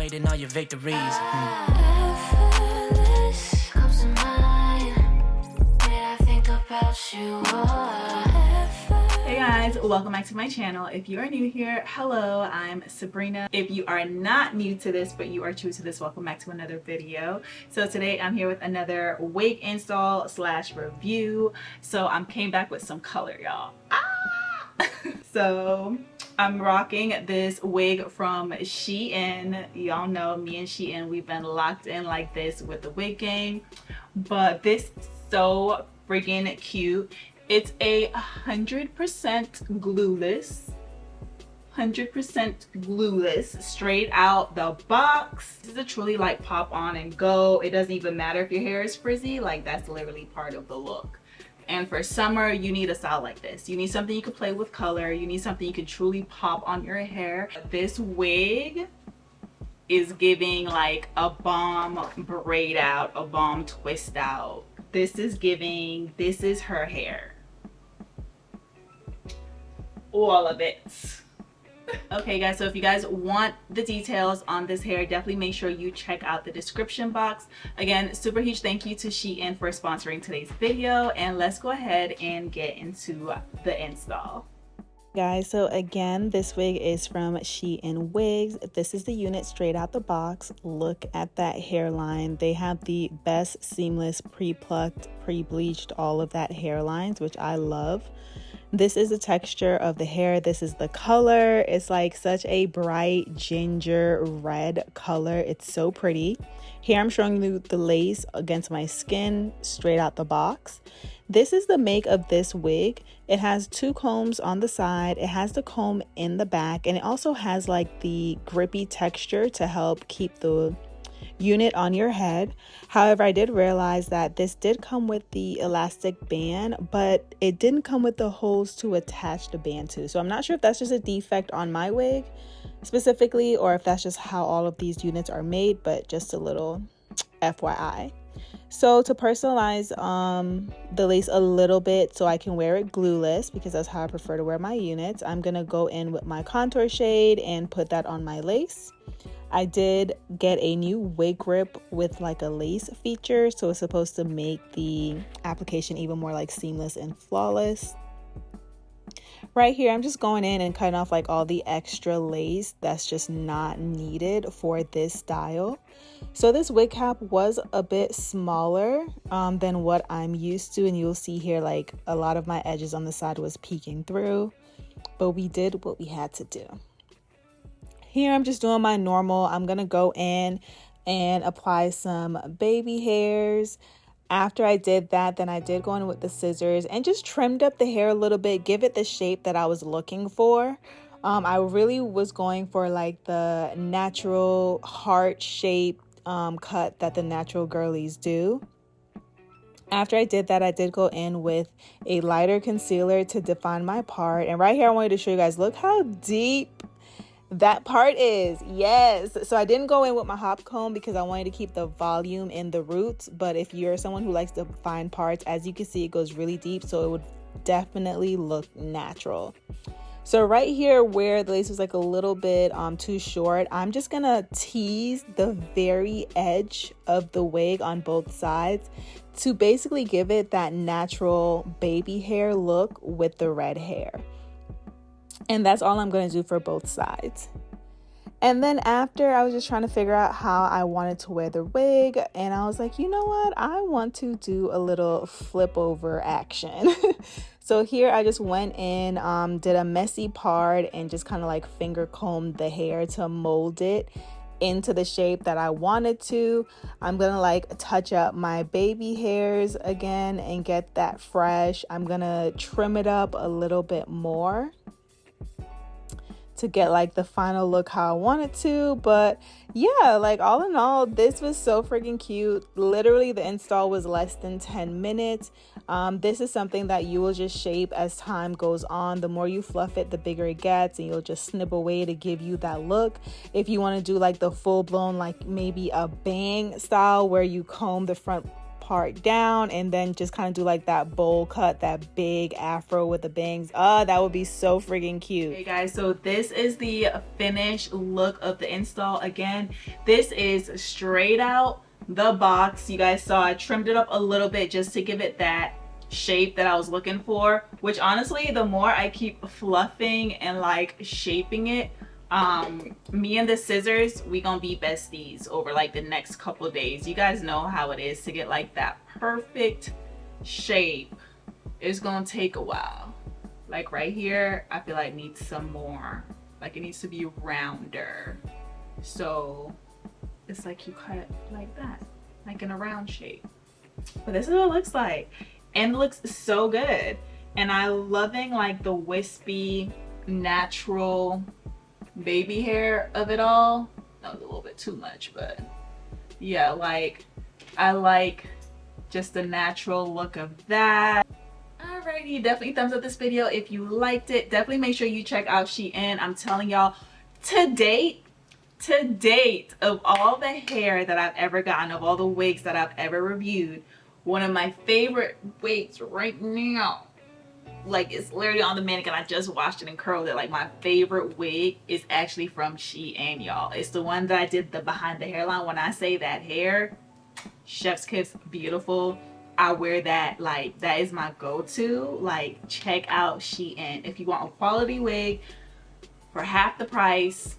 celebrating all your victories. Effortless comes to mind when I think about you. Hey guys, welcome back to my channel. If you are new here, hello, I'm Subrena. If you are not new to this but you are true to this, welcome back to another video. So today I'm here with another wig install slash review. So I came back with some color, y'all. So I'm rocking this wig from SHEIN. Y'all know me and SHEIN, we've been locked in like this with the wig game, but this is so freaking cute. It's a 100% glueless, 100% glueless, straight out the box. This is a truly like pop on and go. It doesn't even matter if your hair is frizzy, like that's literally part of the look. And for summer, you need a style like this. You need something you can play with color. You need something you can truly pop on your hair. This wig is giving like a bomb braid out, a bomb twist out. This is giving, this is her hair. All of it. Okay guys, so if you guys want the details on this hair, definitely make sure you check out the description box. Again, super huge thank you to SHEIN for sponsoring today's video, and let's go ahead and get into the install. Guys, so again, this wig is from SHEIN Wigs. This is the unit straight out the box. Look at that hairline. They have the best seamless pre-plucked, pre-bleached, all of that hairlines, which I love. This is the texture of the hair. This is the color. It's like such a bright ginger red color. It's so pretty. Here I'm showing you the lace against my skin straight out the box. This is the make of this wig. It has two combs on the side. It has the comb in the back, and it also has like the grippy texture to help keep the unit on your head. However, I did realize that this did come with the elastic band, but it didn't come with the holes to attach the band to. So I'm not sure if that's just a defect on my wig specifically, or if that's just how all of these units are made, but just a little FYI. So to personalize the lace a little bit so I can wear it glueless, because that's how I prefer to wear my units, I'm gonna go in with my contour shade and put that on my lace. I did get a new wig grip with like a lace feature, so it's supposed to make the application even more like seamless and flawless. Right here, I'm just going in and cutting off like all the extra lace that's just not needed for this style. So this wig cap was a bit smaller than what I'm used to, and you'll see here like a lot of my edges on the side was peeking through, but we did what we had to do. Here I'm just doing my normal. I'm gonna go in and apply some baby hairs. After I did that, then I did go in with the scissors and just trimmed up the hair a little bit, give it the shape that I was looking for. I really was going for like the natural heart shape cut that the natural girlies do. After I did that, I did go in with a lighter concealer to define my part. And right here, I wanted to show you guys, look how deep that part is. Yes, so I didn't go in with my hop comb because I wanted to keep the volume in the roots, but if you're someone who likes to find parts, as you can see, it goes really deep, so it would definitely look natural. So right here where the lace was like a little bit too short, I'm just gonna tease the very edge of the wig on both sides to basically give it that natural baby hair look with the red hair. And that's all I'm going to do for both sides. And then after, I was just trying to figure out how I wanted to wear the wig. And I was like, you know what? I want to do a little flip over action. So here I just went in, did a messy part and just kind of like finger combed the hair to mold it into the shape that I wanted to. I'm gonna like touch up my baby hairs again and get that fresh. I'm gonna trim it up a little bit more to get like the final look how I wanted to. But yeah, like all in all, this was so freaking cute. Literally the install was less than 10 minutes. This is something that you will just shape as time goes on. The more you fluff it, the bigger it gets, and you'll just snip away to give you that look. If you want to do like the full blown, like maybe a bang style where you comb the front part down and then just kind of do like that bowl cut, that big afro with the bangs. That would be so freaking cute. Okay guys, so this is the finished look of the install. Again, this is straight out the box. You guys saw I trimmed it up a little bit just to give it that shape that I was looking for, which honestly, the more I keep fluffing and like shaping it, me and the scissors, we gonna be besties over like the next couple days. You guys know how it is to get like that perfect shape. It's gonna take a while. Like right here, I feel like it needs some more, like it needs to be rounder. So it's like you cut it like that, like in a round shape. But this is what it looks like, and it looks so good. And I'm loving like the wispy natural baby hair of it all. That was a little bit too much, but yeah, like I like just the natural look of that. Alrighty, definitely thumbs up this video if you liked it. Definitely make sure you check out SHEIN. I'm telling y'all, to date, of all the hair that I've ever gotten, of all the wigs that I've ever reviewed, one of my favorite wigs right now, like it's literally on the mannequin, I just washed it and curled it, like my favorite wig is actually from SHEIN, y'all. It's the one that I did the behind the hairline. When I say that hair, chef's kiss, beautiful. I wear that, like that is my go-to. Like check out SHEIN if you want a quality wig for half the price.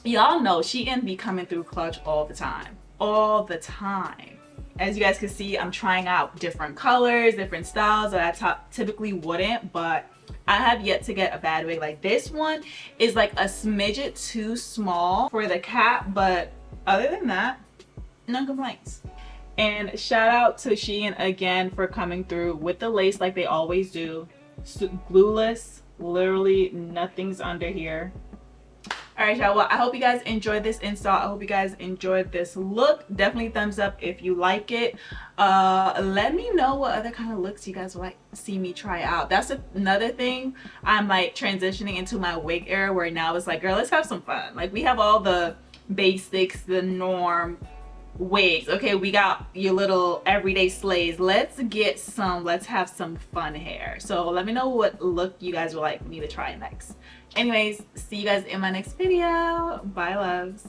Y'all know SHEIN be coming through clutch all the time, As you guys can see, I'm trying out different colors, different styles that I typically wouldn't, but I have yet to get a bad wig. Like this one is like a smidget too small for the cap, but other than that, no complaints. And shout out to SHEIN again for coming through with the lace like they always do. Glueless, literally nothing's under here. All right, y'all, well, I hope you guys enjoyed this install. I hope you guys enjoyed this look. Definitely thumbs up if you like it. Let me know what other kind of looks you guys would like to see me try out. That's another thing. I'm like transitioning into my wig era where now it's like, girl, let's have some fun. Like we have all the basics, the norm wigs. Okay, we got your little everyday slays. Let's have some fun hair. So let me know what look you guys would like me to try next. Anyways, see you guys in my next video. Bye, loves.